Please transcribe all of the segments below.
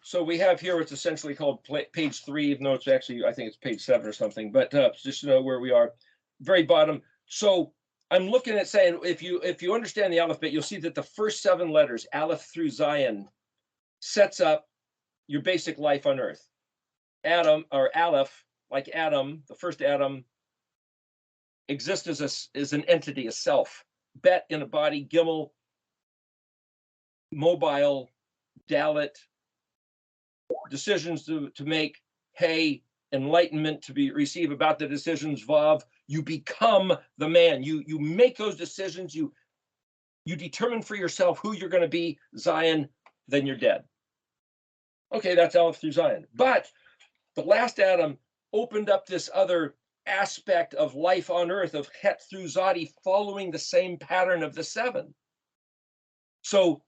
So we have here what's essentially called page 3, even though it's actually, I think it's page 7 or something, but just to know where we are, very bottom. So I'm looking at saying, if you understand the alphabet, you'll see that the first 7 letters, Aleph through Zion, sets up your basic life on earth. Adam, or Aleph, like Adam, the first Adam, exists as an entity, a self. Bet in a body, Gimel, mobile, Dalet, decisions to make, Hey, enlightenment to be receive about the decisions, Vav, you become the man. You make those decisions, you determine for yourself who you're going to be, Zion, then you're dead. Okay, that's Aleph through Zion. But the last Adam opened up this other aspect of life on earth of Het through Zadi, following the same pattern of the 7. So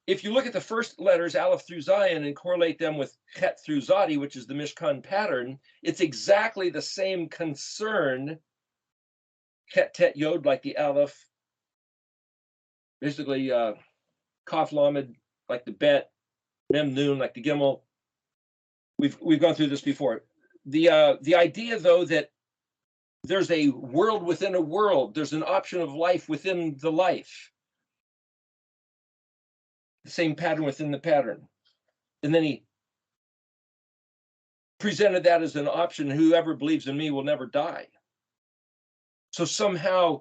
if you look at the first letters, Aleph through Zion, and correlate them with Het through Zadi, which is the Mishkan pattern, it's exactly the same concern. Het Tet Yod, like the Aleph, basically Kaf Lamed, like the Bet, Mem Nun, like the Gimel. We've gone through this before. The idea, though, that there's a world within a world, there's an option of life within the life, the same pattern within the pattern. And then he presented that as an option. Whoever believes in me will never die. So somehow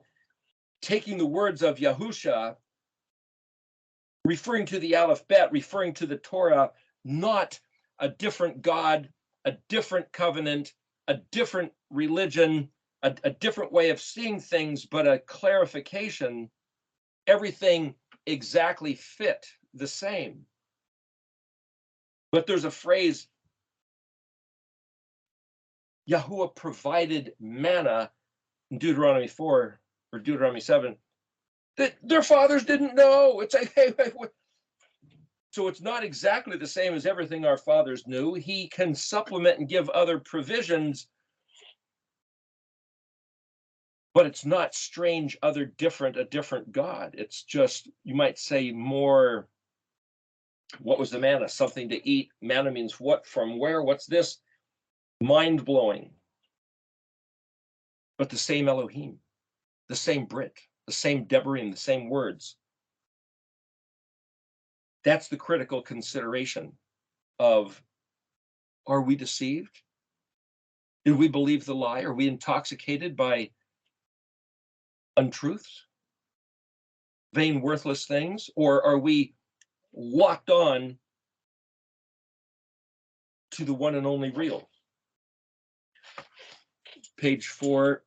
taking the words of Yahusha, referring to the Aleph Bet, referring to the Torah, not a different God, a different covenant, a different religion, a different way of seeing things, but a clarification, everything exactly fit the same. But there's a phrase, Yahuwah provided manna in Deuteronomy 4 or Deuteronomy 7 that their fathers didn't know. It's like, hey, so it's not exactly the same as everything our fathers knew. He can supplement and give other provisions, but it's not strange, a different God. It's just, you might say, more, what was the manna? Something to eat. Manna means what, from where, what's this? Mind-blowing. But the same Elohim, the same Brit, the same Devarim, the same words. That's the critical consideration of, are we deceived? Did we believe the lie? Are we intoxicated by untruths, vain, worthless things? Or are we locked on to the one and only real? Page 4,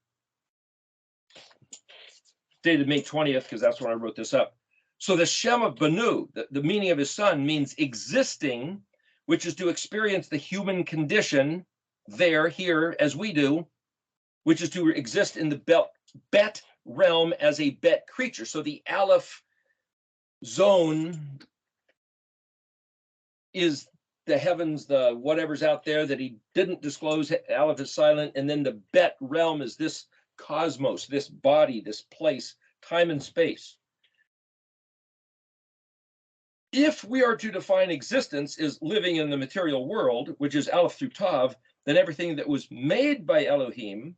dated May 20th, because that's when I wrote this up. So the Shem of Banu, the meaning of his son, means existing, which is to experience the human condition there, here, as we do, which is to exist in the Bet realm as a Bet creature. So the Aleph zone is the heavens, the whatever's out there that he didn't disclose. Aleph is silent. And then the Bet realm is this cosmos, this body, this place, time and space. If we are to define existence as living in the material world, which is Aleph through Tav, then everything that was made by Elohim,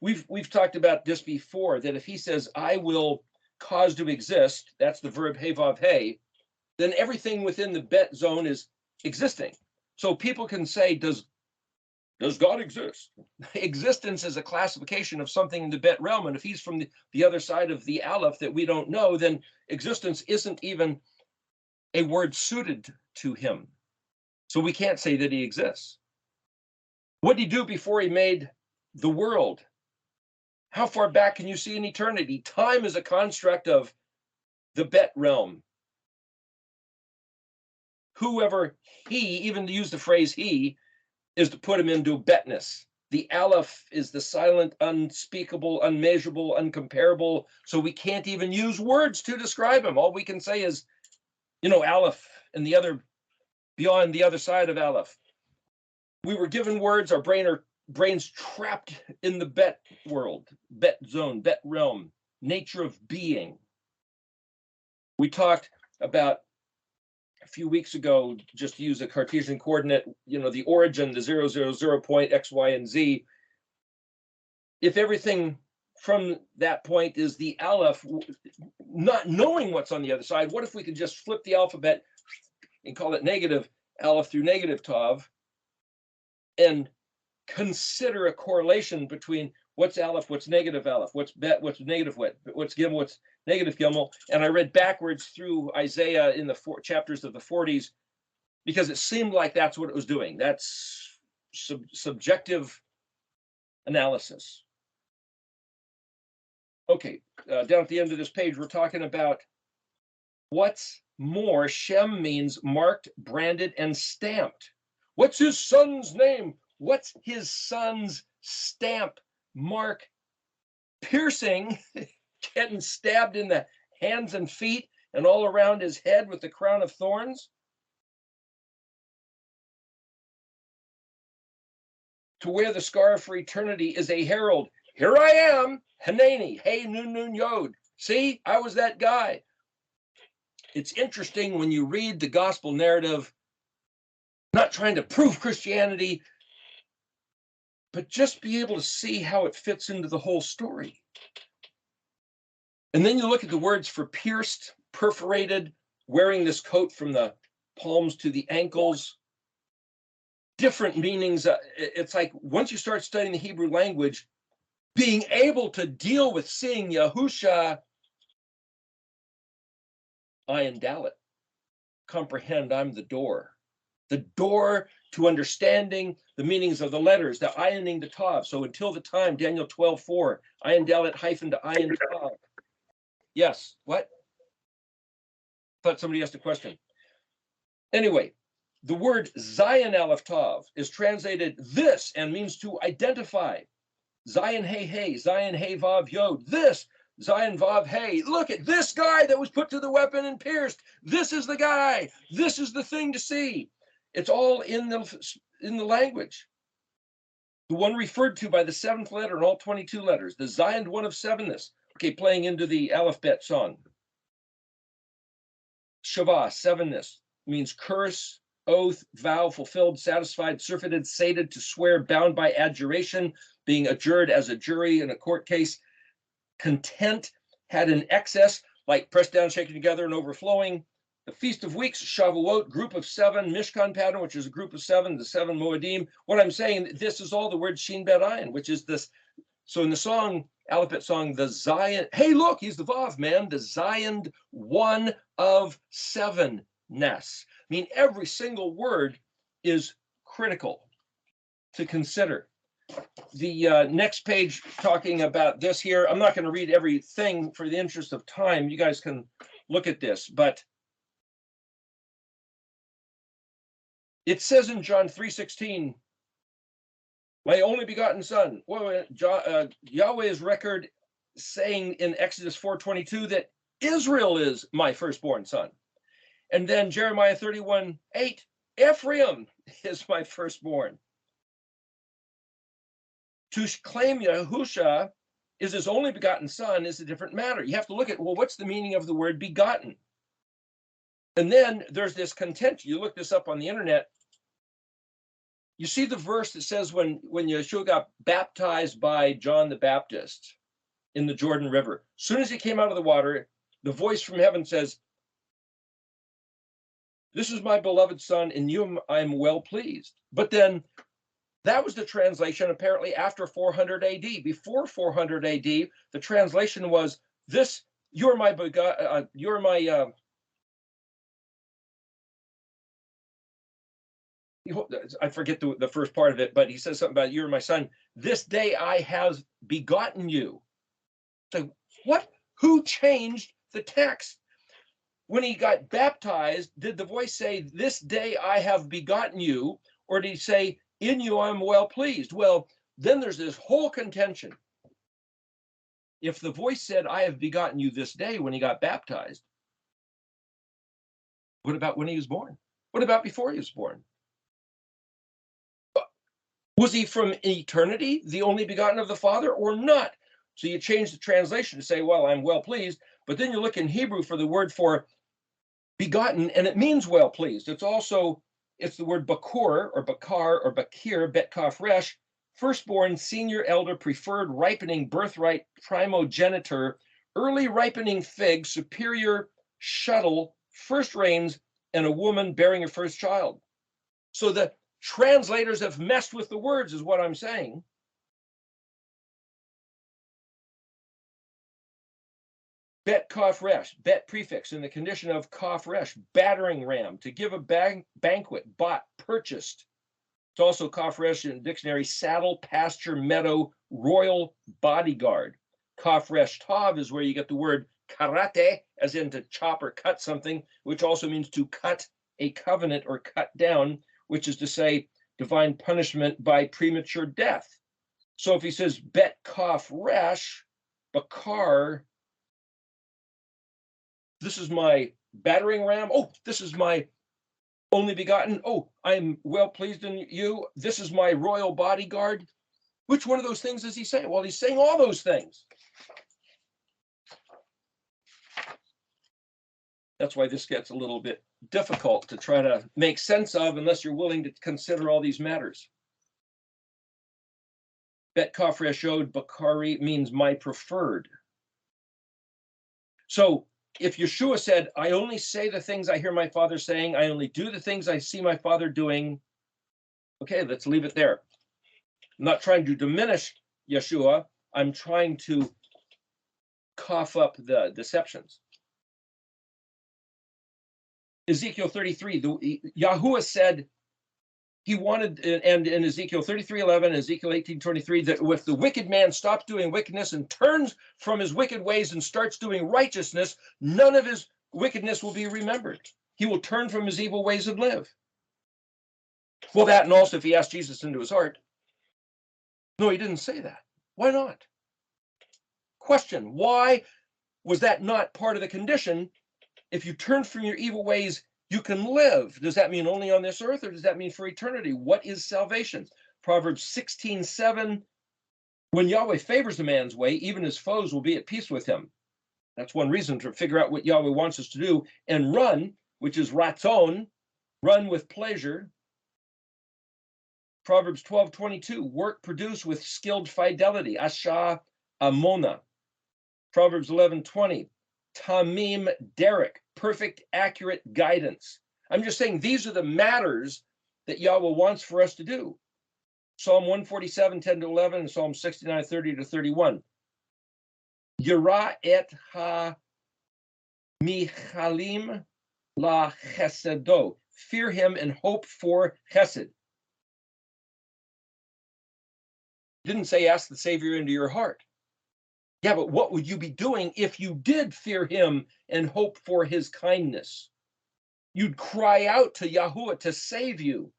we've talked about this before, that if he says, I will cause to exist, that's the verb He Vav He, then everything within the Bet zone is existing. So people can say, does God exist? Existence is a classification of something in the Bet realm, and if he's from the other side of the Aleph that we don't know, then existence isn't even a word suited to him. So we can't say that he exists. What did he do before he made the world? How far back can you see in eternity? Time is a construct of the Bet realm. Whoever he, even to use the phrase he, is to put him into betness. The Aleph is the silent, unspeakable, unmeasurable, uncomparable. So we can't even use words to describe him. All we can say is, Aleph and the other, beyond the other side of Aleph. We were given words, our brains trapped in the Bet world, Bet zone, Bet realm, nature of being. We talked about a few weeks ago, just to use a Cartesian coordinate, the origin, the 0, 0, 0 point, X, Y, and Z. If everything from that point is the Aleph, not knowing what's on the other side, what if we could just flip the alphabet and call it negative Aleph through negative Tav, and consider a correlation between what's Aleph, what's negative Aleph, what's Bet, what's negative Wet, what's Gimel, what's negative Gimel. And I read backwards through Isaiah in the chapters of the 40s, because it seemed like that's what it was doing. That's subjective analysis. Okay, down at the end of this page, we're talking about what's more. Shem means marked, branded, and stamped. What's his son's name? What's his son's stamp, mark, piercing, getting stabbed in the hands and feet and all around his head with the crown of thorns? To wear the scarf for eternity is a herald. Here I am, Hanani, hey, Nun, Nun, Yod. See, I was that guy. It's interesting when you read the gospel narrative, not trying to prove Christianity, but just be able to see how it fits into the whole story. And then you look at the words for pierced, perforated, wearing this coat from the palms to the ankles, different meanings. It's like once you start studying the Hebrew language, being able to deal with seeing Yahusha, Ayin Dalet, comprehend I'm the door to understanding the meanings of the letters, the ayoning the tav. So until the time, Daniel 12:4, Ayin Dalet hyphen to Ayin Tav. Yes, what? Thought somebody asked a question. Anyway, the word Zayin Aleph Tav is translated this and means to identify. Zayin Hey Hey, Zayin Hey Vav Yod, this, Zayin Vav Hey. Look at this guy that was put to the weapon and pierced. This is the guy. This is the thing to see. It's all in the language. The one referred to by the seventh letter in all 22 letters, the Zayin one of sevenness. Okay, playing into the Aleph-Bet song. Shavah, sevenness, means curse, oath, vow, fulfilled, satisfied, surfeited, sated, to swear, bound by adjuration, being adjured as a jury in a court case. Content, had an excess, like pressed down, shaken together, and overflowing. The Feast of Weeks, Shavuot, group of seven, Mishkan pattern, which is a group of seven, the seven Moedim. What I'm saying, this is all the word Shin Bet Ayin, which is this. So in the song, Aleph-Bet song, the Zion, hey, look, he's the Vav, man, the Zion one of sevenness. I mean, every single word is critical to consider. The next page talking about this here, I'm not going to read everything for the interest of time. You guys can look at this, but it says in John 3:16, my only begotten son. Well, Yahweh's record saying in Exodus 4:22 that Israel is my firstborn son. And then Jeremiah 31:8, Ephraim is my firstborn. To claim Yahusha is his only begotten son is a different matter. You have to look at, well, what's the meaning of the word begotten? And then there's this contention. You look this up on the internet. You see the verse that says when Yeshua got baptized by John the Baptist in the Jordan River, as soon as he came out of the water, the voice from heaven says, this is my beloved son, in you I am well pleased. But then that was the translation apparently after 400 AD. Before 400 AD, the translation was this, you're my I forget the first part of it, but he says something about you're my son. This day I have begotten you. So what? Who changed the text? When he got baptized, did the voice say, this day I have begotten you? Or did he say, in you I'm well pleased? Well, then there's this whole contention. If the voice said, I have begotten you this day when he got baptized, what about when he was born? What about before he was born? Was he from eternity, the only begotten of the Father, or not? So you change the translation to say, well, I'm well pleased. But then you look in Hebrew for the word for begotten, and it means well pleased. It's the word bakor or bakar or bakir, bet kaf resh, firstborn, senior, elder, preferred, ripening, birthright, primogenitor, early ripening fig, superior, shuttle, first rains, and a woman bearing her first child. So the translators have messed with the words, is what I'm saying. Bet kaf resh, bet prefix in the condition of kaf resh, battering ram, to give a banquet, bought, purchased. It's also kaf resh in the dictionary, saddle, pasture, meadow, royal bodyguard. Kaf resh tav is where you get the word karate, as in to chop or cut something, which also means to cut a covenant or cut down, which is to say divine punishment by premature death. So if he says bet kaf resh, bakar, this is my battering ram. Oh, this is my only begotten. Oh, I'm well pleased in you. This is my royal bodyguard. Which one of those things is he saying? Well, he's saying all those things. That's why this gets a little bit difficult to try to make sense of unless you're willing to consider all these matters. Bet kaf reshod bakari means my preferred. So if Yeshua said, I only say the things I hear my Father saying, I only do the things I see my Father doing, okay, let's leave it there. I'm not trying to diminish Yeshua. I'm trying to cough up the deceptions. Ezekiel 33, Yahuwah said he wanted, and in Ezekiel 33:11, Ezekiel 18:23, that if the wicked man stops doing wickedness and turns from his wicked ways and starts doing righteousness, none of his wickedness will be remembered. He will turn from his evil ways and live. Well, that, and also if he asked Jesus into his heart. No, he didn't say that. Why not? Question, why was that not part of the condition? If you turn from your evil ways, you can live. Does that mean only on this earth, or does that mean for eternity? What is salvation? Proverbs 16:7, when Yahweh favors a man's way, even his foes will be at peace with him. That's one reason to figure out what Yahweh wants us to do. And run, which is ratzon, run with pleasure. Proverbs 12:22, work produce with skilled fidelity, asha amona. Proverbs 11:20, tamim derek, perfect, accurate guidance. I'm just saying these are the matters that Yahweh wants for us to do. Psalm 147:10-11 and Psalm 69:30-31. Yira et ha michalim la chesedo. Fear him and hope for chesed. Didn't say ask the Savior into your heart. Yeah, but what would you be doing if you did fear him and hope for his kindness? You'd cry out to Yahuwah to save you,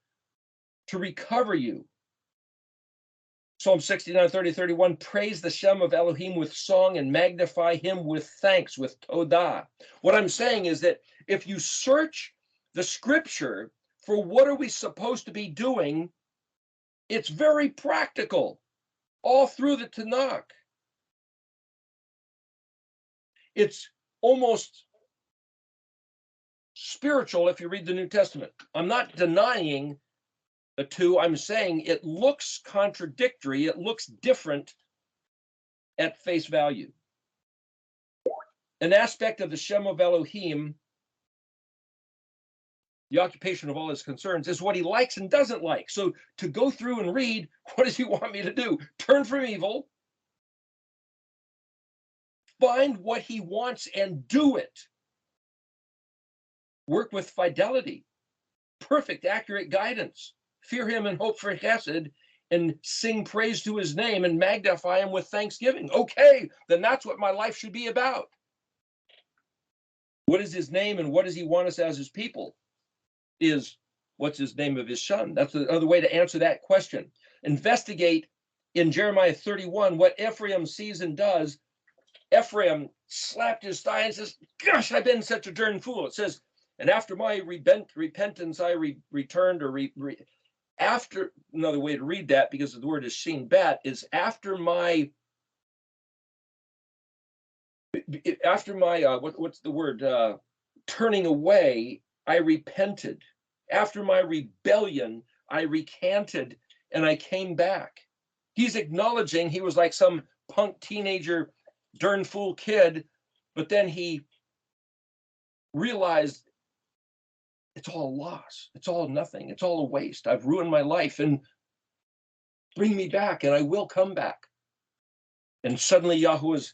to recover you. Psalm 69:30-31, praise the Shem of Elohim with song and magnify him with thanks, with todah. What I'm saying is that if you search the scripture for what are we supposed to be doing, it's very practical, all through the Tanakh. It's almost spiritual if you read the New Testament. I'm not denying the two. I'm saying it looks contradictory. It looks different at face value. An aspect of the Shem of Elohim, the occupation of all his concerns, is what he likes and doesn't like. So to go through and read, what does he want me to do? Turn from evil, find what he wants and do it. Work with fidelity, perfect, accurate guidance. Fear him and hope for chesed, and sing praise to his name and magnify him with thanksgiving. Okay, then that's what my life should be about. What is his name and what does he want us as his people? Is what's his name of his son? That's the other way to answer that question. Investigate in Jeremiah 31 what Ephraim sees and does. Ephraim slapped his thigh and says, gosh, I've been such a darn fool. It says, and after my repentance, I returned, or after, another way to read that, because the word is shin bat, is after my what's the word? turning away, I repented. After my rebellion, I recanted and I came back. He's acknowledging he was like some punk teenager, darn fool kid, but then he realized it's all a loss. It's all nothing. It's all a waste. I've ruined my life, and bring me back and I will come back. And suddenly Yahuwah's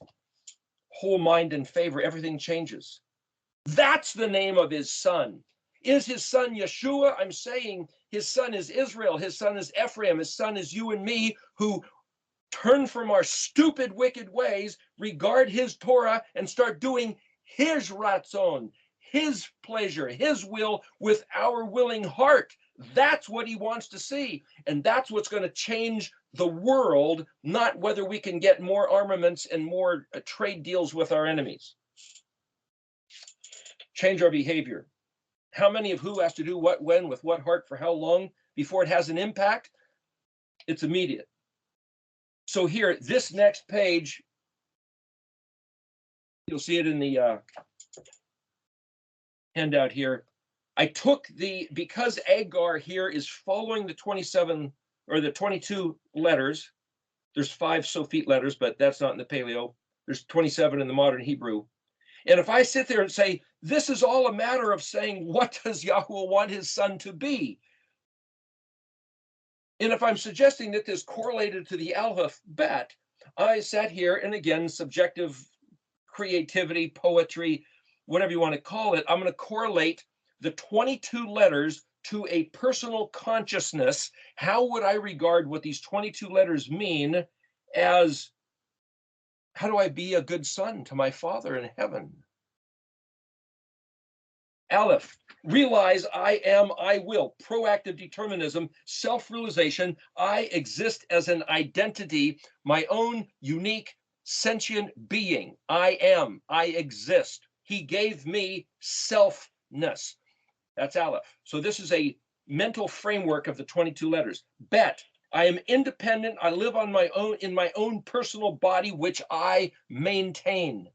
whole mind in favor, everything changes. That's the name of his son. Is his son Yeshua? I'm saying his son is Israel. His son is Ephraim. His son is you and me, who turn from our stupid, wicked ways, regard his Torah, and start doing his ratzon, his pleasure, his will with our willing heart. That's what he wants to see. And that's what's going to change the world, not whether we can get more armaments and more trade deals with our enemies. Change our behavior. How many of who has to do what, when, with what heart, for how long before it has an impact? It's immediate. So here, this next page, you'll see it in the handout here. I took because Agar here is following the 27 or the 22 letters. There's 5 Sophite letters, but that's not in the Paleo. There's 27 in the modern Hebrew. And if I sit there and say, this is all a matter of saying, what does Yahuwah want his son to be? And if I'm suggesting that this correlated to the Aleph Bet, I sat here, and again, subjective creativity, poetry, whatever you want to call it, I'm going to correlate the 22 letters to a personal consciousness. How would I regard what these 22 letters mean as, how do I be a good son to my Father in heaven? Aleph, realize I am, I will. Proactive determinism, self-realization. I exist as an identity, my own unique sentient being. I am, I exist. He gave me selfness. That's Aleph. So this is a mental framework of the 22 letters. Bet, I am independent. I live on my own, in my own personal body, which I maintain.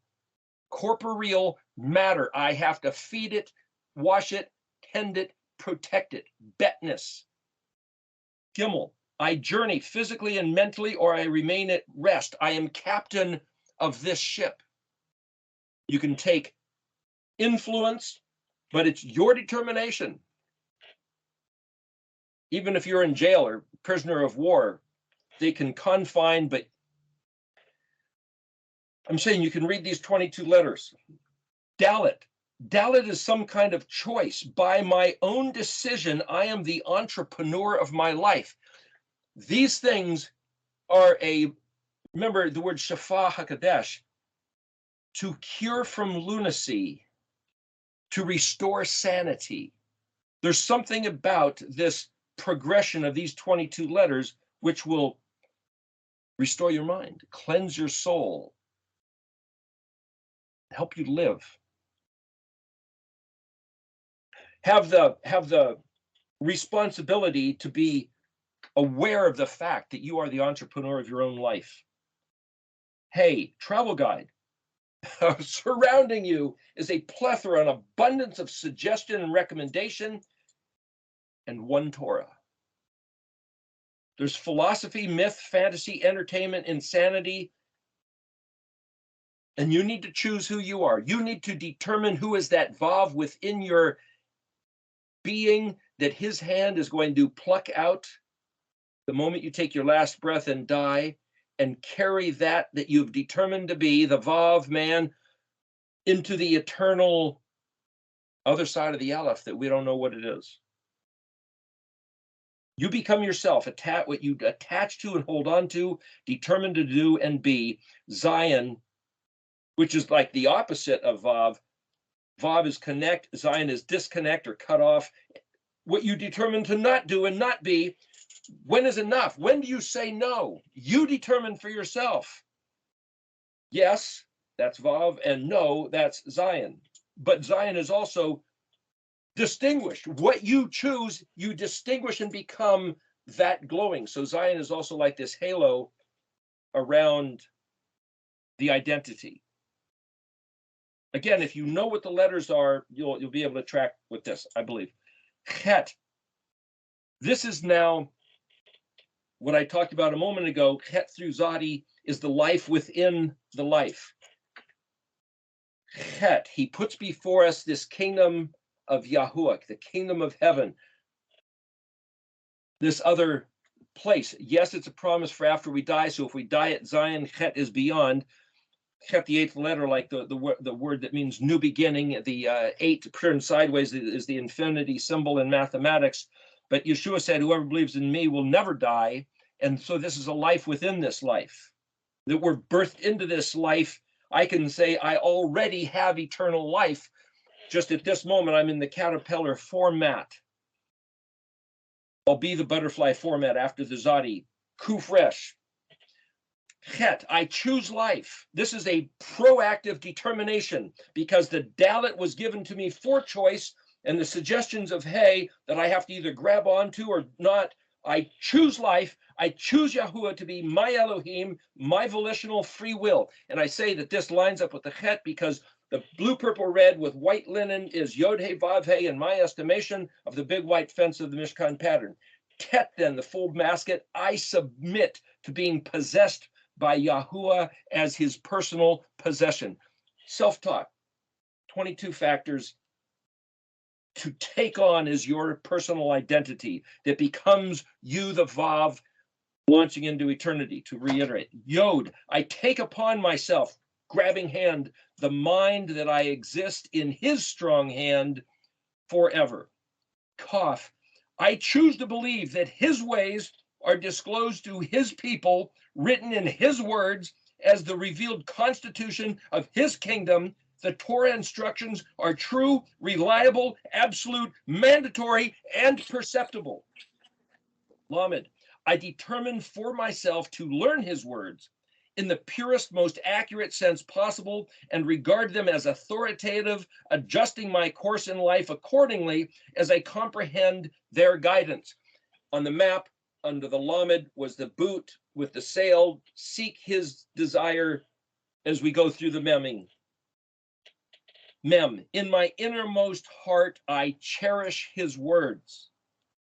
Corporeal matter. I have to feed it, wash it, tend it, protect it. Betness. Gimel, I journey physically and mentally, or I remain at rest. I am captain of this ship. You can take influence, but it's your determination. Even if you're in jail or prisoner of war, they can confine, but I'm saying you can read these 22 letters. Dalet. Dalet is some kind of choice. By my own decision, I am the entrepreneur of my life. These things are remember the word Shafa HaKadesh, to cure from lunacy, to restore sanity. There's something about this progression of these 22 letters which will restore your mind, cleanse your soul, help you live. Have the responsibility to be aware of the fact that you are the entrepreneur of your own life. Hey, travel guide. Surrounding you is a plethora, an abundance of suggestion and recommendation, and one Torah. There's philosophy, myth, fantasy, entertainment, insanity, and you need to choose who you are. You need to determine who is that Vav within your being that his hand is going to pluck out the moment you take your last breath and die, and carry that you've determined to be, the Vav man, into the eternal other side of the Aleph that we don't know what it is. You become yourself, what you attach to and hold on to, determined to do and be. Zion, which is like the opposite of Vav. Vav is connect, Zion is disconnect or cut off. What you determine to not do and not be. When is enough? When do you say no? You determine for yourself. Yes, that's Vav, and no, that's Zion. But Zion is also distinguished. What you choose, you distinguish and become that glowing. So Zion is also like this halo around the identity. Again, if you know what the letters are, you'll be able to track with this, I believe. Chet. This is now what I talked about a moment ago. Chet through Zadi is the life within the life. Chet, he puts before us this kingdom of Yahuwah, the kingdom of heaven, this other place. Yes, it's a promise for after we die. So if we die at Zion, Chet is beyond. Chet, the eighth letter, like the word that means new beginning. The 8 turned sideways is the infinity symbol in mathematics. But Yeshua said, whoever believes in me will never die. And so this is a life within this life, that we're birthed into this life. I can say I already have eternal life. Just at this moment, I'm in the caterpillar format. I'll be the butterfly format after the Zadi. Kufresh. Chet, I choose life. This is a proactive determination because the Dalet was given to me for choice, and the suggestions of Hay that I have to either grab onto or not. I choose life. I choose Yahuwah to be my Elohim, my volitional free will. And I say that this lines up with the Chet because the blue, purple, red with white linen is Yod He Vav He in my estimation of the big white fence of the Mishkan pattern. Tet, then, the full basket, I submit to being possessed by Yahuwah as his personal possession. Self-taught, 22 factors to take on as your personal identity that becomes you, the Vav, launching into eternity. To reiterate, Yod, I take upon myself, grabbing hand, the mind that I exist in his strong hand forever. Kaf, I choose to believe that his ways are disclosed to his people, written in his words as the revealed constitution of his kingdom. The Torah instructions are true, reliable, absolute, mandatory, and perceptible. Lamed, I determine for myself to learn his words in the purest, most accurate sense possible and regard them as authoritative, adjusting my course in life accordingly as I comprehend their guidance. On the map, under the Lamed, was the boot with the sail. Seek his desire as we go through the memming. Mem, in my innermost heart, I cherish his words.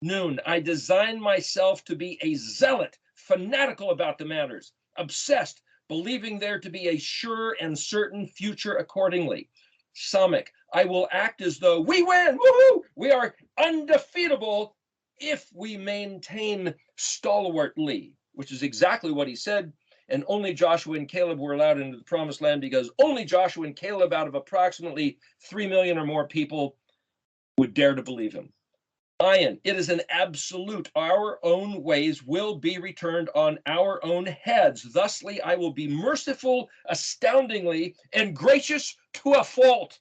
Noon, I design myself to be a zealot, fanatical about the matters, obsessed, believing there to be a sure and certain future accordingly. Samek, I will act as though we win, woohoo! We are undefeatable if we maintain stalwartly, which is exactly what he said. And only Joshua and Caleb were allowed into the promised land because only Joshua and Caleb out of approximately 3 million or more people would dare to believe him. Ayin, it is an absolute. Our own ways will be returned on our own heads. Thusly, I will be merciful astoundingly and gracious to a fault.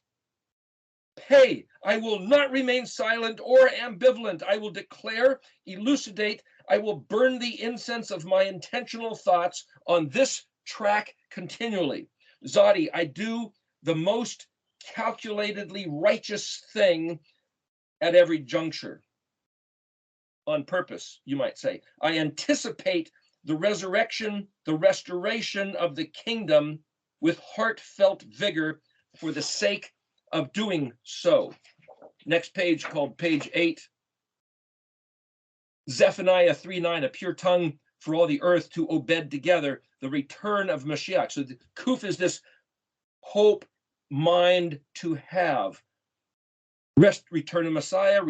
Pay, I will not remain silent or ambivalent. I will declare, elucidate, I will burn the incense of my intentional thoughts on this track continually. Zadi, I do the most calculatedly righteous thing at every juncture. On purpose, you might say. I anticipate the resurrection, the restoration of the kingdom with heartfelt vigor for the sake of doing so. Next page, called page 8. Zephaniah 3:9, a pure tongue for all the earth to obed together, the return of Mashiach. So the Kuf is this hope, mind to have. Return of Messiah,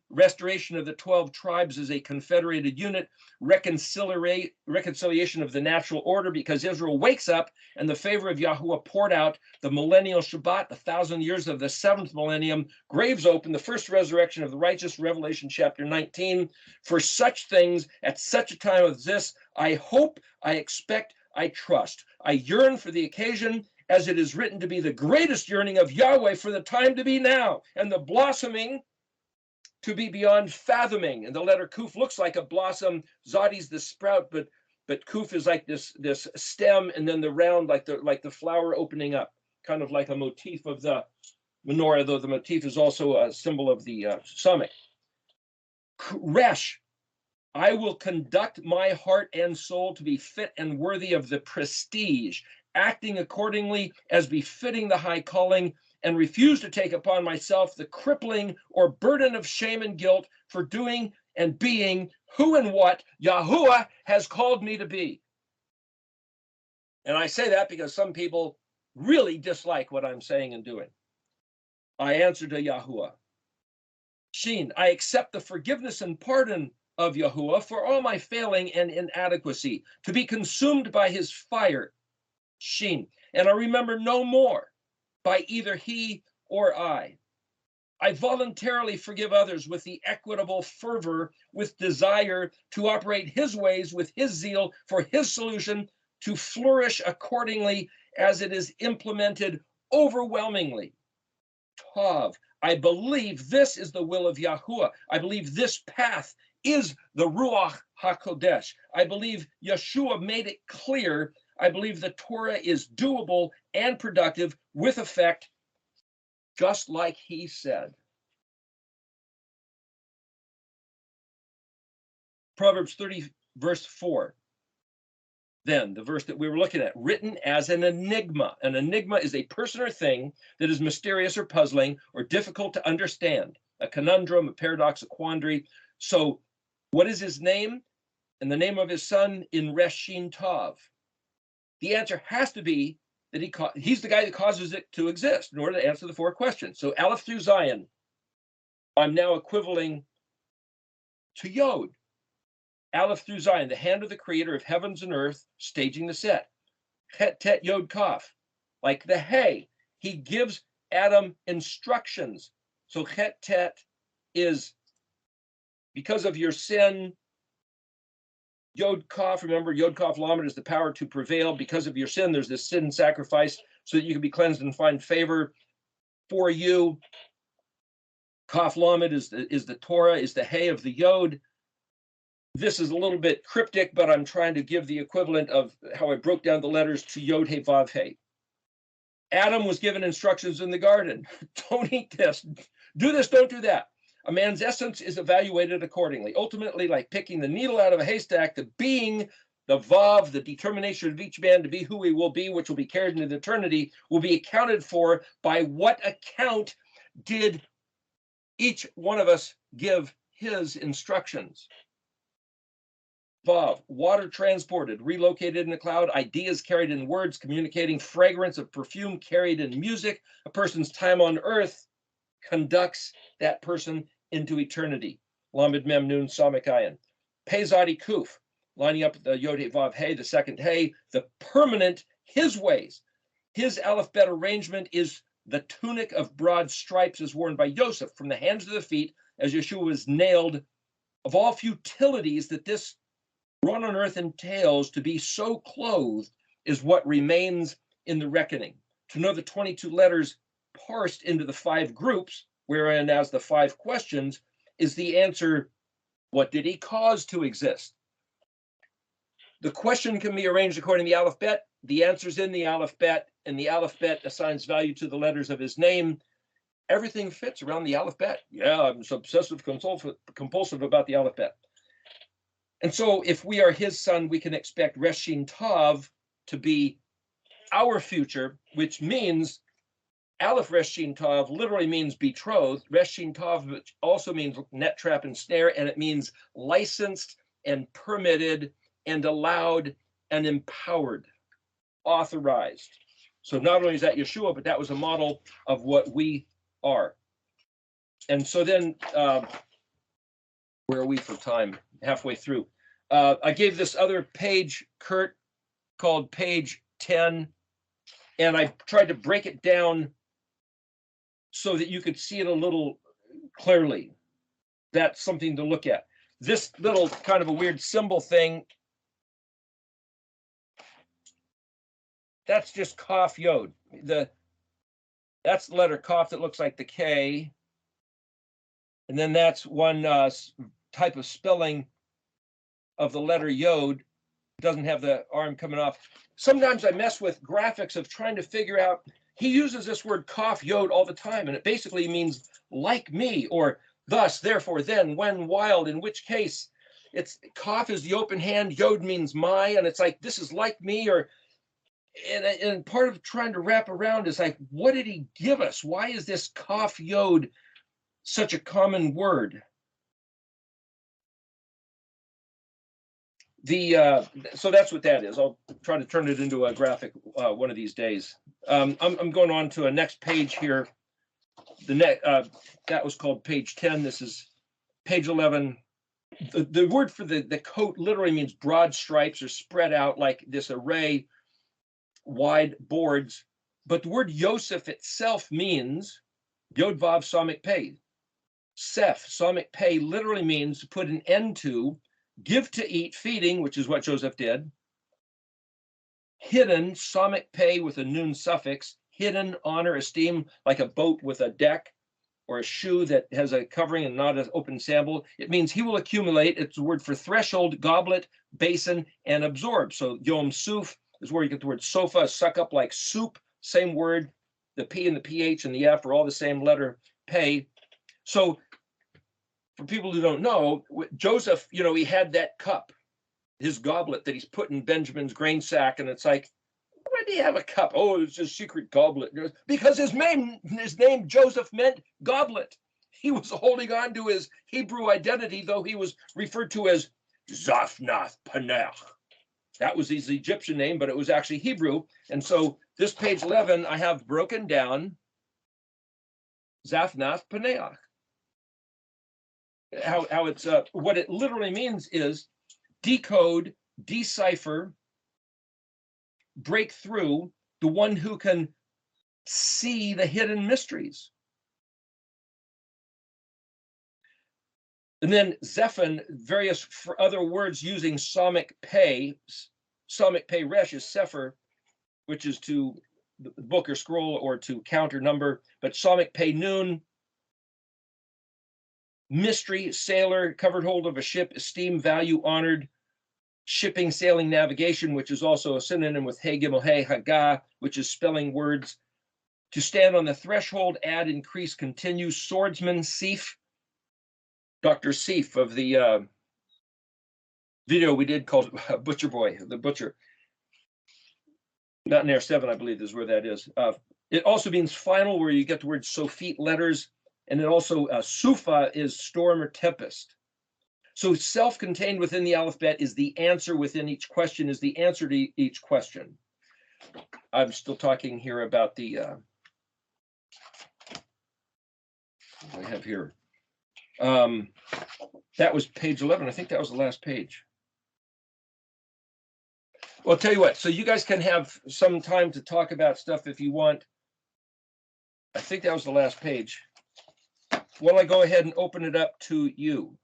restoration of the 12 tribes as a confederated unit, reconciliation of the natural order because Israel wakes up and the favor of Yahuwah poured out, the millennial Shabbat, the 1,000 years of the 7th millennium, graves open, the first resurrection of the righteous, Revelation chapter 19. For such things, at such a time as this, I hope, I expect, I trust. I yearn for the occasion, as it is written to be the greatest yearning of Yahweh for the time to be now, and the blossoming to be beyond fathoming. And the letter Kuf looks like a blossom. Zadi's the sprout, but Kuf is like this stem, and then the round, like the flower opening up, kind of like a motif of the menorah, though the motif is also a symbol of the summit. Resh, I will conduct my heart and soul to be fit and worthy of the prestige acting accordingly as befitting the high calling, and refuse to take upon myself the crippling or burden of shame and guilt for doing and being who and what Yahuwah has called me to be. And I say that because some people really dislike what I'm saying and doing. I answer to Yahuwah. Shin, I accept the forgiveness and pardon of Yahuwah for all my failing and inadequacy, to be consumed by his fire. Shin, and I remember no more by either he or I. I voluntarily forgive others with the equitable fervor, with desire to operate his ways, with his zeal for his solution, to flourish accordingly as it is implemented overwhelmingly. Tav, I believe this is the will of Yahuwah. I believe this path is the Ruach HaKodesh. I believe Yeshua made it clear. I believe the Torah is doable and productive with effect, just like he said. Proverbs 30, verse 4. Then, the verse that we were looking at, written as an enigma. An enigma is a person or thing that is mysterious or puzzling or difficult to understand. A conundrum, a paradox, a quandary. So, what is his name? And the name of his son in Reshin Tav. The answer has to be that he's the guy that causes it to exist in order to answer the four questions. So, Aleph through Zion, I'm now equivaling to Yod. Aleph through Zion, the hand of the creator of heavens and earth, staging the set. Het tet yod kaf, like the hay. He gives Adam instructions. So het tet is because of your sin. Yod kaf, remember, yod kaf lamed is the power to prevail. Because of your sin, there's this sin sacrifice so that you can be cleansed and find favor for you. Kaf lamed is the Torah, is the hay of the yod. This is a little bit cryptic, but I'm trying to give the equivalent of how I broke down the letters to Yod He Vav He. Adam was given instructions in the garden. Don't eat this. Do this, don't do that. A man's essence is evaluated accordingly. Ultimately, like picking the needle out of a haystack, the being, the Vav, the determination of each man to be who he will be, which will be carried into eternity, will be accounted for by what account did each one of us give his instructions. Vav, water transported, relocated in a cloud, ideas carried in words, communicating fragrance of perfume carried in music. A person's time on earth conducts that person into eternity. Lamed Mem Nun Samek Ayin. Pezadi Kuf, lining up the Yod He Vav He, the second He, the permanent, his ways. His alphabet arrangement is the tunic of broad stripes is worn by Yosef from the hands to the feet as Yeshua was nailed. Of all futilities that this run on earth entails, to be so clothed is what remains in the reckoning. To know the 22 letters parsed into the 5 groups, wherein as the 5 questions is the answer, what did he cause to exist? The question can be arranged according to the alphabet. The answer's in the alphabet, and the alphabet assigns value to the letters of his name. Everything fits around the alphabet. Yeah, I'm so obsessive, compulsive about the alphabet. And so if we are his son, we can expect Reshin Tav to be our future, which means Aleph Reshin Tav literally means betrothed. Reshin Tav which also means net, trap, and snare, and it means licensed and permitted and allowed and empowered, authorized. So not only is that Yeshua, but that was a model of what we are. And so then, where are we for time? Halfway through. I gave this other page, Kurt, called page 10, and I tried to break it down so that you could see it a little clearly. That's something to look at. This little kind of a weird symbol thing, that's just Kaf Yod. That's the letter Kaf that looks like the K. And then that's one type of spelling of the letter Yod. It doesn't have the arm coming off. Sometimes I mess with graphics of trying to figure out, he uses this word Kaf Yod all the time, and it basically means like me, or thus, therefore, then, when, while, in which case. It's Kaf is the open hand, Yod means my, and it's like, this is like me, or And part of trying to wrap around is like, what did he give us? Why is this kaf yod such a common word? So that's what that is. I'll try to turn it into a graphic one of these days. I'm going on to a next page here. That was called page 10. This is page 11. The word for the coat literally means broad stripes or spread out like this array, wide boards. But the word Yosef itself means Yod Vav Samik Pei. Sef, Samik Pei literally means to put an end to, give to eat, feeding, which is what Joseph did. Hidden, Samik Pei with a noon suffix, hidden, honor, esteem, like a boat with a deck or a shoe that has a covering and not an open sandal. It means he will accumulate. It's a word for threshold, goblet, basin, and absorb. So Yom Suf is where you get the word sofa, suck up like soup, same word. The P and the PH and the F are all the same letter, pay. So for people who don't know, Joseph, he had that cup, his goblet that he's put in Benjamin's grain sack, and it's like, why do you have a cup? Oh, it's a secret goblet. Because his name Joseph meant goblet. He was holding on to his Hebrew identity, though he was referred to as Zaphnath Paneach. That was his Egyptian name, but it was actually Hebrew. And so this page 11, I have broken down Zaphnath Paneach. How it's what it literally means is decode, decipher, break through, the one who can see the hidden mysteries. And then Zephon, various other words using Samik Pei Resh is Sefer, which is to the book or scroll or to count or number, but Samik Pei Nun, mystery, sailor, covered hold of a ship, esteem, value, honored, shipping, sailing, navigation, which is also a synonym with Hey Gimel Hey Haggah, which is spelling words. To stand on the threshold, add, increase, continue, swordsman, Sif, Dr. Sif of the video we did called Butcher Boy, the Butcher. Not in Air 7, I believe is where that is. It also means final, where you get the word Sofit letters, and it also, Sufa is storm or tempest. So self-contained within the alphabet is the answer within each question, is the answer to each question. I'm still talking here about the, what I have here. That was page 11. I think that was the last page. Well, I'll tell you what, so you guys can have some time to talk about stuff if you want. I think that was the last page. Why don't I go ahead and open it up to you?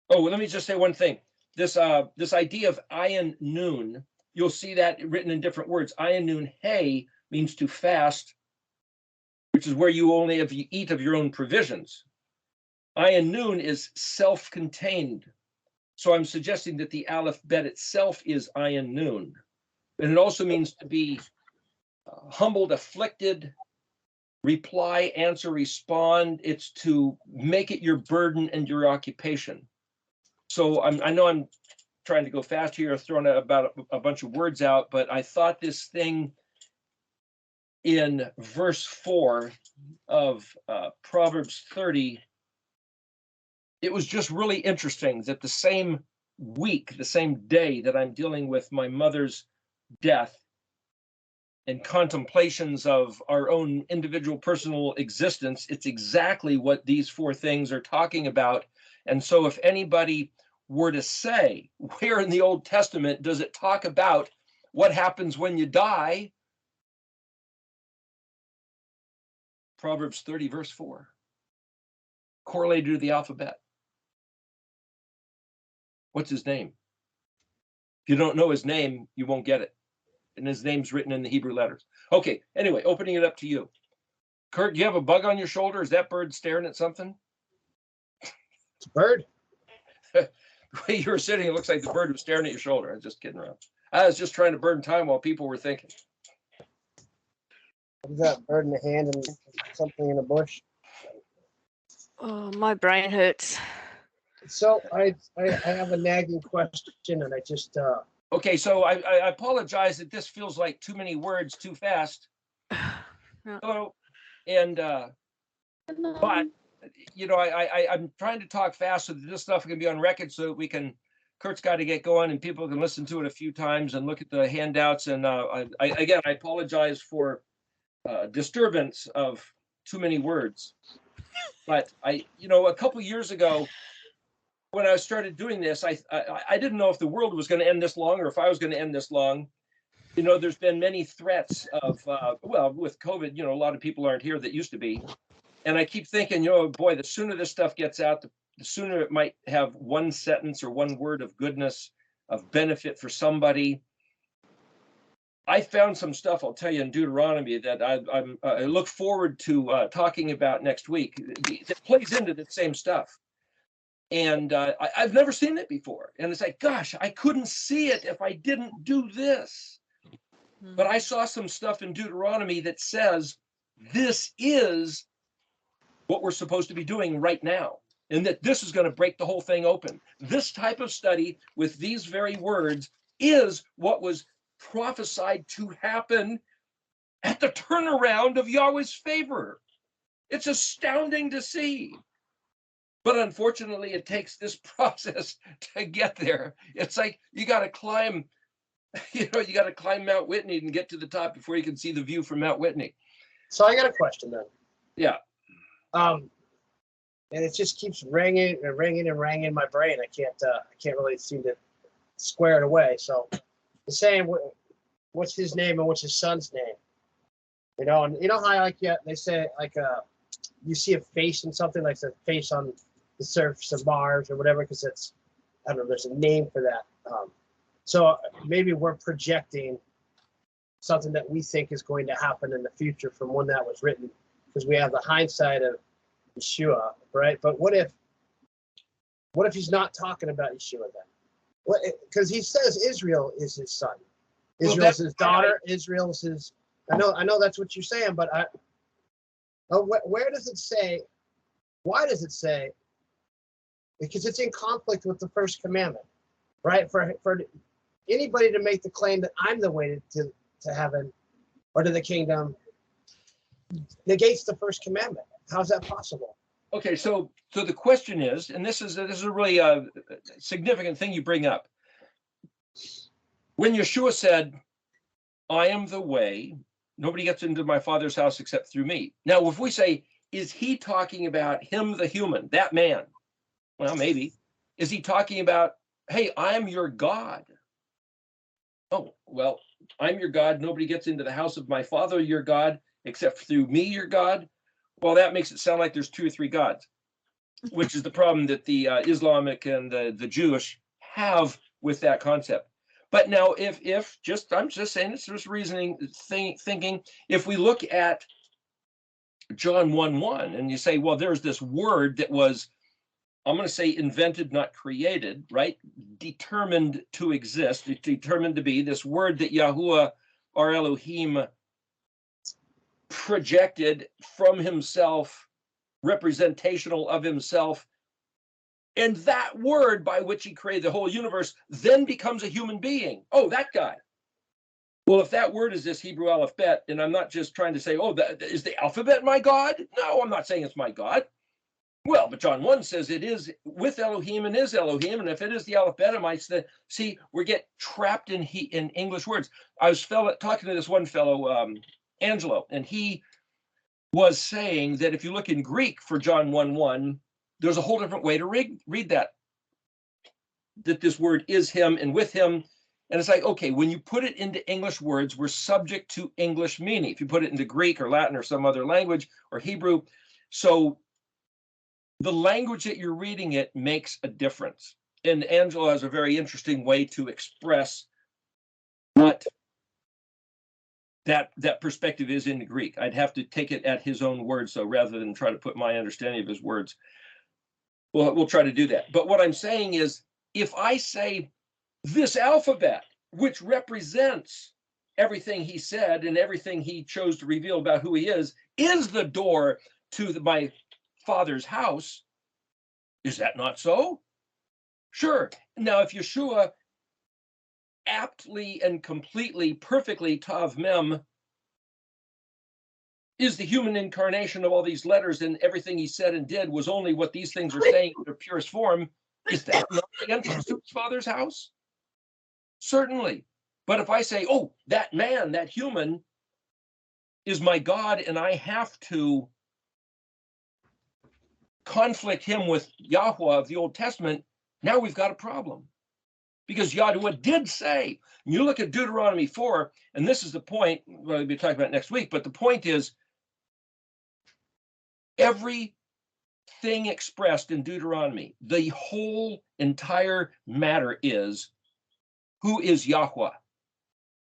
Oh, well, let me just say one thing. This idea of ayin noon, you'll see that written in different words. Ayin noon hey means to fast, which is where you only have you eat of your own provisions. Ayin noon is self-contained. So I'm suggesting that the aleph bet itself is ayin noon. And it also means to be humbled, afflicted, reply, answer, respond. It's to make it your burden and your occupation. So I know I'm trying to go fast here, throwing about a bunch of words out, but I thought this thing in verse 4 of Proverbs 30, it was just really interesting that the same week, the same day that I'm dealing with my mother's death and contemplations of our own individual personal existence, it's exactly what these four things are talking about. And so if anybody were to say, where in the Old Testament does it talk about what happens when you die? Proverbs 30, verse 4, correlated to the alphabet. What's his name? If you don't know his name, you won't get it. And his name's written in the Hebrew letters. Okay, anyway, opening it up to you. Kurt, do you have a bug on your shoulder? Is that bird staring at something? It's a bird. The way you were sitting, it looks like the bird was staring at your shoulder. I was just kidding around. I was just trying to burn time while people were thinking. What is that? Bird in the hand and something in a bush. Oh, my brain hurts. So I have a nagging question, and I just Okay, so I apologize that this feels like too many words too fast. No. Hello, and but you know, I'm trying to talk fast so that this stuff can be on record, so that we can. Kurt's got to get going, and people can listen to it a few times and look at the handouts. And I apologize for disturbance of too many words. But a couple years ago, when I started doing this, I didn't know if the world was going to end this long or if I was going to end this long. There's been many threats of, with COVID, a lot of people aren't here that used to be. And I keep thinking, boy, the sooner this stuff gets out, the sooner it might have one sentence or one word of goodness, of benefit for somebody. I found some stuff, I'll tell you, in Deuteronomy that I look forward to talking about next week. It plays into the same stuff. And I've never seen it before. And it's like, gosh, I couldn't see it if I didn't do this. But I saw some stuff in Deuteronomy that says this is what we're supposed to be doing right now, and that this is going to break the whole thing open. This type of study with these very words is what was prophesied to happen at the turnaround of Yahweh's favor. It's astounding to see. But unfortunately, it takes this process to get there. It's like you got to climb, you got to climb Mount Whitney and get to the top before you can see the view from Mount Whitney. So I got a question then. Yeah. And it just keeps ringing and ringing and ringing in my brain. I can't really seem to square it away. So the saying, what's his name and what's his son's name? And you know how they say you see a face in something, like the face on the surface of Mars or whatever, because it's, I don't know, there's a name for that. So maybe we're projecting something that we think is going to happen in the future from when that was written, because we have the hindsight of Yeshua, right? But what if he's not talking about Yeshua then? Because he says Israel is his son, Israel's his daughter, Israel's his. I know that's what you're saying, but where does it say? Why does it say? Because it's in conflict with the first commandment, right? For anybody to make the claim that I'm the way to heaven or to the kingdom negates the first commandment. How's that possible? Okay, so the question is, and this is a really significant thing you bring up. When Yeshua said, "I am the way, nobody gets into my Father's house except through me." Now, if we say, is he talking about him, the human, that man? Well, maybe. Is he talking about, hey, I'm your God? Oh, well, I'm your God. Nobody gets into the house of my Father, your God, except through me, your God. Well, that makes it sound like there's two or three gods, which is the problem that the Islamic and the Jewish have with that concept. But now, I'm just saying, it's just reasoning, thinking, if we look at John 1:1, and you say, well, there's this word that was, I'm going to say, invented, not created, right? Determined to exist, determined to be, this word that Yahuwah, our Elohim, projected from himself, representational of himself. And that word by which he created the whole universe then becomes a human being. Oh, that guy. Well, if that word is this Hebrew alphabet, and I'm not just trying to say, oh, is the alphabet my God? No, I'm not saying it's my God. Well, but John 1 says it is with Elohim and is Elohim. And if it is the alphabet, I might say, see, we get trapped in English words. I was talking to this one fellow, Angelo, and he was saying that if you look in Greek for John 1:1, there's a whole different way to read that this word is him and with him. And it's like, okay, when you put it into English words, we're subject to English meaning. If you put it into Greek or Latin or some other language or Hebrew, so the language that you're reading it makes a difference. And Angelo has a very interesting way to express what that perspective is in the Greek. I'd have to take it at his own words, so rather than try to put my understanding of his words. We'll try to do that. But what I'm saying is, if I say this alphabet, which represents everything he said and everything he chose to reveal about who he is the door to my Father's house, is that not so? Sure. Now, if Yeshua aptly and completely, perfectly Tav Mem is the human incarnation of all these letters, and everything he said and did was only what these things are saying in their purest form. Is that not the entrance to his Father's house? Certainly. But if I say, oh, that man, that human is my God, and I have to conflict him with Yahweh of the Old Testament, now we've got a problem. Because Yahweh did say, you look at Deuteronomy 4, and this is the point, we'll be talking about next week, but the point is, everything expressed in Deuteronomy, the whole entire matter is, who is Yahweh?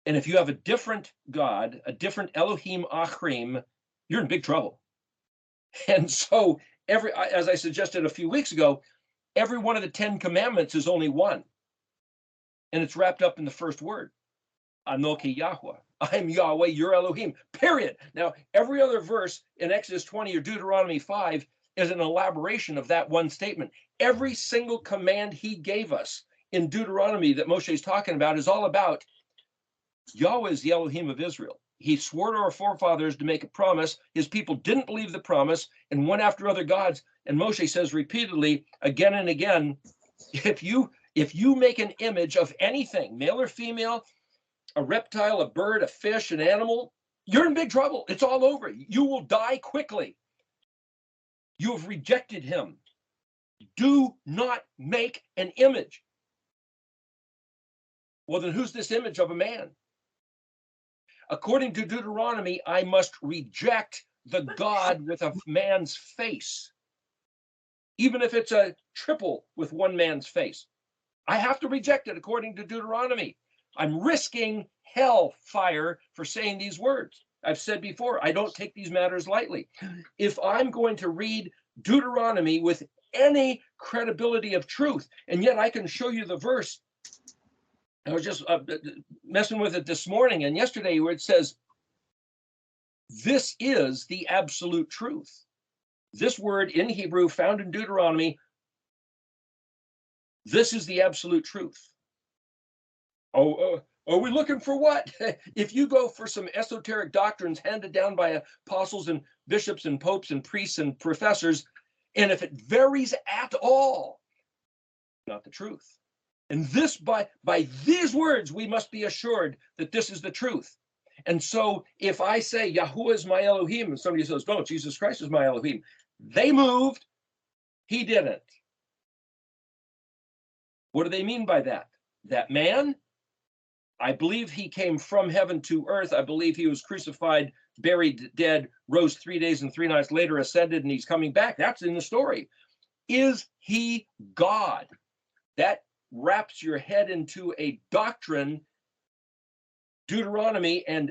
And if you have a different God, a different Elohim Achrim, you're in big trouble. And so, as I suggested a few weeks ago, every one of the 10 commandments is only one. And it's wrapped up in the first word, Anoki Yahweh. I'm Yahweh, your Elohim, period. Now, every other verse in Exodus 20 or Deuteronomy 5 is an elaboration of that one statement. Every single command he gave us in Deuteronomy that Moshe is talking about is all about Yahweh is the Elohim of Israel. He swore to our forefathers to make a promise. His people didn't believe the promise and went after other gods. And Moshe says repeatedly, again and again, if you make an image of anything, male or female, a reptile, a bird, a fish, an animal, you're in big trouble. It's all over. You will die quickly. You have rejected him. Do not make an image. Well, then who's this image of a man? According to Deuteronomy, I must reject the God with a man's face, even if it's a triple with one man's face. I have to reject it according to Deuteronomy. I'm risking hellfire for saying these words. I've said before, I don't take these matters lightly. If I'm going to read Deuteronomy with any credibility of truth, and yet I can show you the verse. I was just messing with it this morning and yesterday where it says, this is the absolute truth. This word in Hebrew found in Deuteronomy, this is the absolute truth. Are we looking for what? If you go for some esoteric doctrines handed down by apostles and bishops and popes and priests and professors, and if it varies at all, not the truth. And this, by these words, we must be assured that this is the truth. And so if I say, Yahuwah is my Elohim, and somebody says, no, Jesus Christ is my Elohim, they moved, he didn't. What do they mean by that? That man? I believe he came from heaven to earth. I believe he was crucified, buried, dead, rose 3 days and 3 nights later, ascended, and he's coming back. That's in the story. Is he God? That wraps your head into a doctrine. Deuteronomy and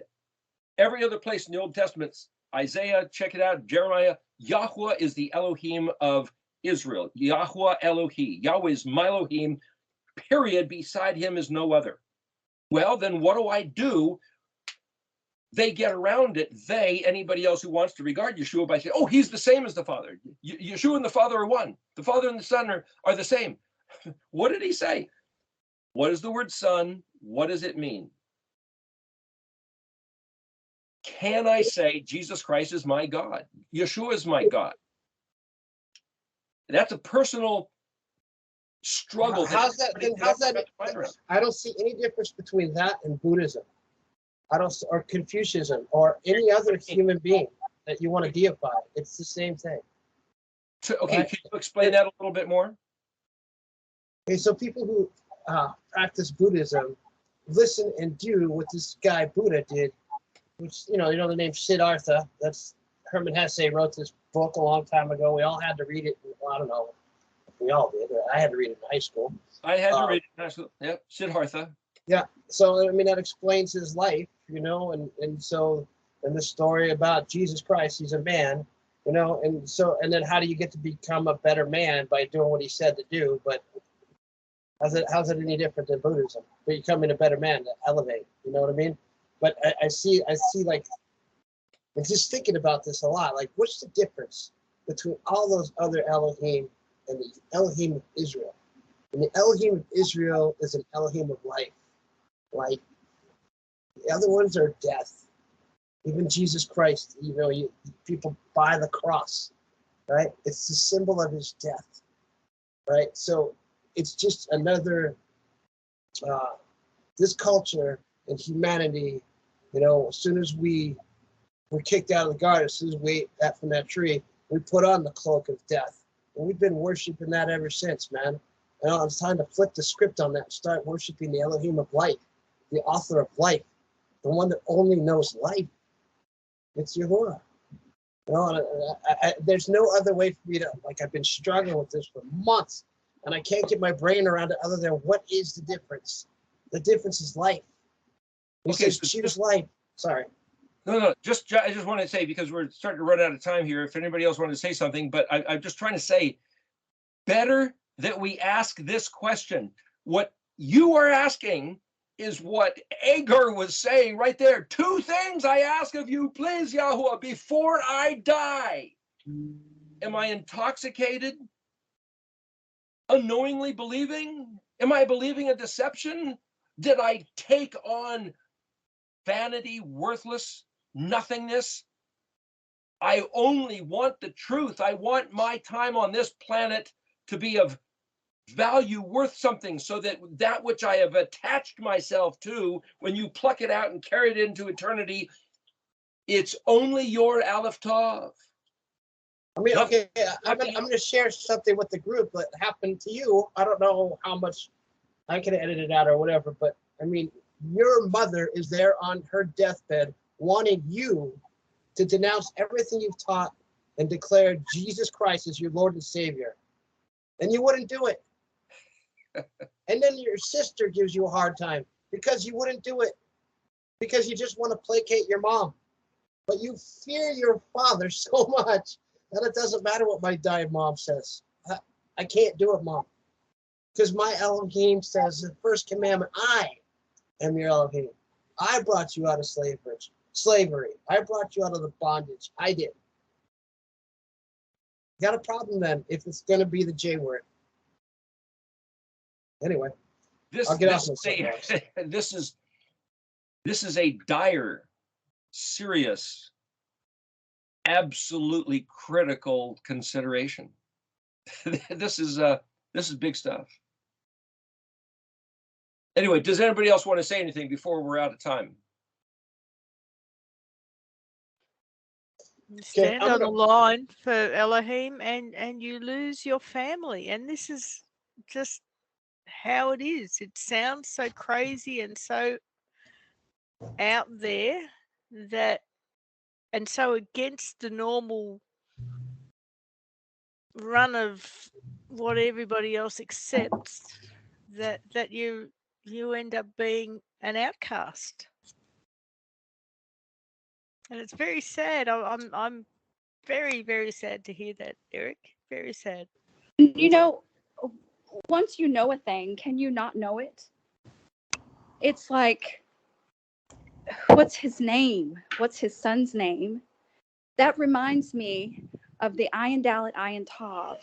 every other place in the Old Testament, Isaiah, check it out, Jeremiah, Yahweh is the Elohim of Israel. Yahweh Elohi. Yahweh is my Elohim, period. Beside him is no other. Well, then what do? They get around it. Anybody else who wants to regard Yeshua by saying, oh, he's the same as the Father. Yeshua and the Father are one. The Father and the Son are the same. What did he say? What is the word son? What does it mean? Can I say Jesus Christ is my God? Yeshua is my God? That's a personal struggle. How's that? I don't see any difference between that and Buddhism. Or Confucianism, or any other human being that you want to deify. It's the same thing. Okay, right? Can you explain that a little bit more? Okay, so people who practice Buddhism listen and do what this guy Buddha did, which, you know the name Siddhartha. That's Herman Hesse wrote this book a long time ago. We all had to read it. Well, I don't know if we all did. I had to read it in high school. I had to read it in high school. Yep, Siddhartha. Yeah, so I mean that explains his life, and so the story about Jesus Christ, he's a man, and then how do you get to become a better man? By doing what he said to do. But how's it any different than Buddhism? Becoming a better man to elevate, you know what I mean? But I see like, I'm just thinking about this a lot. Like, what's the difference between all those other Elohim and the Elohim of Israel? And the Elohim of Israel is an Elohim of life. life. The other ones are death. Even Jesus Christ, people buy the cross, right? It's the symbol of his death, right? So it's just another, this culture and humanity, as soon as we were kicked out of the garden, as soon as we ate that from that tree, we put on the cloak of death. And we've been worshiping that ever since, man. It's time to flip the script on that and start worshiping the Elohim of life, the author of life, the one that only knows life. It's Yahuwah. There's no other way for me to, I've been struggling with this for months, and I can't get my brain around it other than what is the difference? The difference is life. He says, choose life. Sorry. No. I just want to say, because we're starting to run out of time here, if anybody else wanted to say something, but I'm just trying to say, better that we ask this question. What you are asking is what Agar was saying right there. 2 things I ask of you, please, Yahuwah, before I die. Am I intoxicated? Unknowingly believing? Am I believing a deception? Did I take on vanity, worthless nothingness? I only want the truth. I want my time on this planet to be of value, worth something, so that which I have attached myself to, when you pluck it out and carry it into eternity, it's only your Aleph Tav. I'm going to share something with the group that happened to you. I don't know how much I can edit it out or whatever, but your mother is there on her deathbed wanting you to denounce everything you've taught and declare Jesus Christ as your Lord and Savior. And you wouldn't do it. And then your sister gives you a hard time because you wouldn't do it, because you just want to placate your mom. But you fear your father so much that it doesn't matter what my dying mom says. I can't do it, Mom. Because my Elohim says the first commandment, I am your Elohim. I brought you out of slavery. I brought you out of the bondage. I did. Got a problem then if it's going to be the J word. Anyway, I'll get off this is a dire, serious, absolutely critical consideration. This is big stuff. Anyway, does anybody else want to say anything before we're out of time? Stand on the line for Elohim, and you lose your family. And this is just how it is. It sounds so crazy and so out there and so against the normal run of what everybody else accepts, that you end up being an outcast. And it's very sad. I'm very, very sad to hear that, Eric. Very sad. Once you know a thing, can you not know it? It's like, what's his name? What's his son's name? That reminds me of the Ayin Dalet Ayin Tav.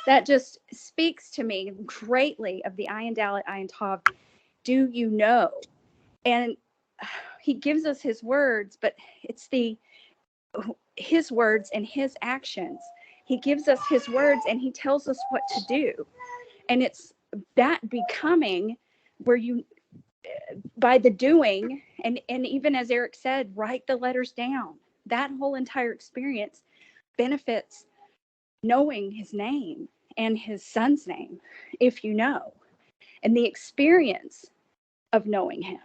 That just speaks to me greatly of the Ayin Dalet Ayin Tav. Do you know? And he gives us his words, but it's his words and his actions. He gives us his words and he tells us what to do. And it's that becoming where you, by the doing, and even as Eric said, write the letters down. That whole entire experience benefits knowing his name and his son's name, if you know, and the experience of knowing him.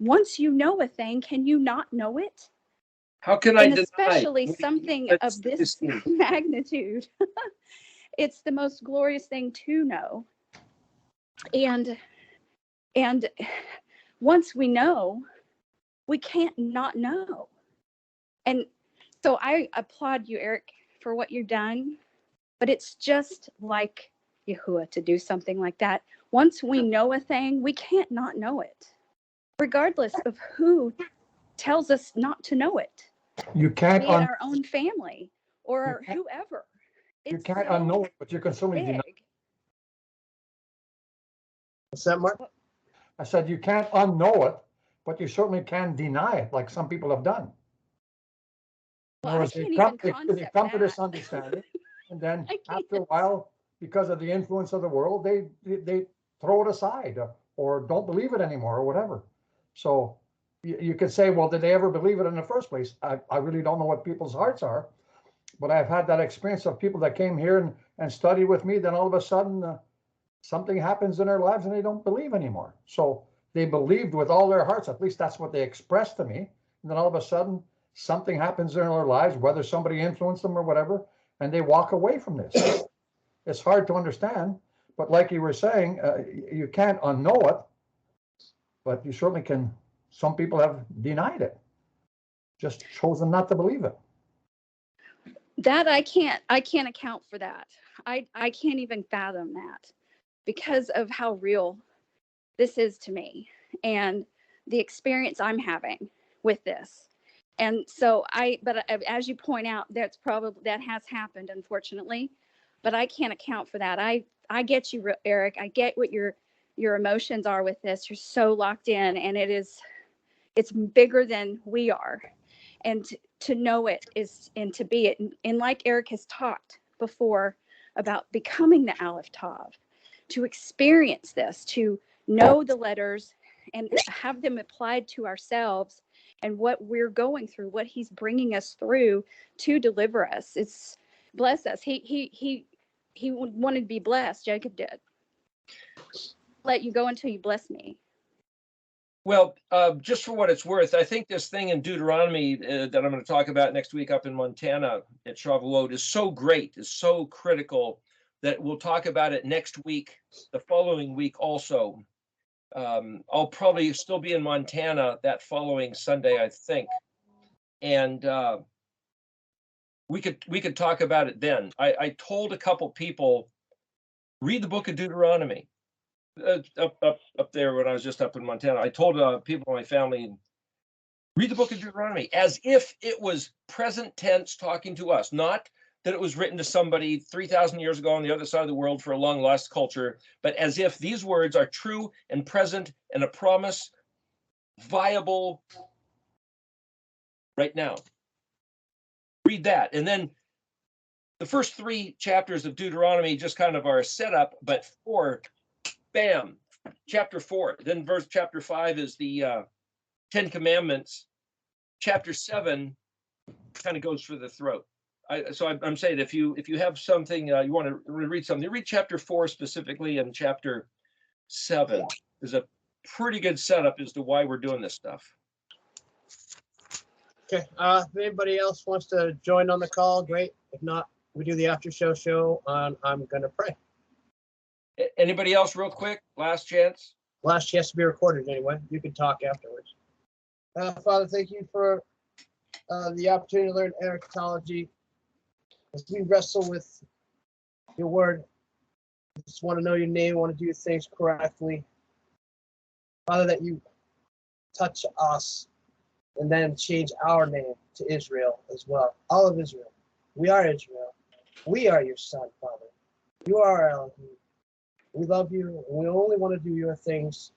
Once you know a thing, can you not know it? How can I deny? Especially something of this magnitude. It's the most glorious thing to know. And once we know, we can't not know. And so I applaud you, Eric, for what you've done. But it's just like Yahuwah to do something like that. Once we know a thing, we can't not know it, regardless of who tells us not to know it. You can't be it our own family or whoever. You can't unknow it, but you can certainly deny. What's that, Mark? I said, you can't unknow it, but you certainly can deny it, like some people have done. In Well, other I words, can't even they concept come to this that. understanding, and then I after a can't. while, because of the influence of the world, they throw it aside or don't believe it anymore or whatever. So you could say, well, did they ever believe it in the first place? I really don't know what people's hearts are, but I've had that experience of people that came here and studied with me. Then all of a sudden, something happens in their lives and they don't believe anymore. So they believed with all their hearts. At least that's what they expressed to me. And then all of a sudden, something happens in their lives, whether somebody influenced them or whatever, and they walk away from this. It's hard to understand, but like you were saying, you can't unknow it, but you certainly can. Some people have denied it, just chosen not to believe it. That I can't account for that. I can't even fathom that because of how real this is to me and the experience I'm having with this. And so but as you point out, that has happened, unfortunately, but I can't account for that. I get you, Eric. I get what your emotions are with this. You're so locked in, and it's bigger than we are. And to know it is, and to be it. And like Eric has talked before about becoming the Aleph Tav, to experience this, to know the letters and have them applied to ourselves and what we're going through, what he's bringing us through to deliver us. It's bless us. He wanted to be blessed. Jacob did. Let you go until you bless me. Well, just for what it's worth, I think this thing in Deuteronomy that I'm going to talk about next week up in Montana at Shavuot is so great, is so critical that we'll talk about it next week, the following week also. I'll probably still be in Montana that following Sunday, I think, and we could talk about it then. I told a couple people, read the book of Deuteronomy. Up there when I was just up in Montana, I told people in my family, read the book of Deuteronomy as if it was present tense talking to us, not that it was written to somebody 3,000 years ago on the other side of the world for a long lost culture, but as if these words are true and present and a promise viable right now. Read that. And then the first 3 chapters of Deuteronomy just kind of are a setup, but 4, bam, chapter 4. Then chapter 5 is the 10 Commandments. Chapter 7 kind of goes for the throat. So I'm saying if you have something you want to read something, read chapter 4 specifically, and chapter 7 is a pretty good setup as to why we're doing this stuff. Okay. If anybody else wants to join on the call, great. If not, we do the after show on I'm Gonna Pray. Anybody else real quick? Last chance. Last chance to be recorded anyway. You can talk afterwards. Father, thank you for the opportunity to learn eschatology. As we wrestle with your word, I just want to know your name, want to do things correctly. Father, that you touch us and then change our name to Israel as well. All of Israel. We are Israel. We are your son, Father. You are our Elohim. We love you, and we only want to do your things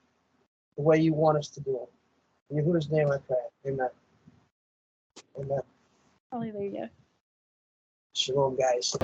the way you want us to do them. In Yahuwah's name I pray. Amen. Amen. Hallelujah. Shalom, guys.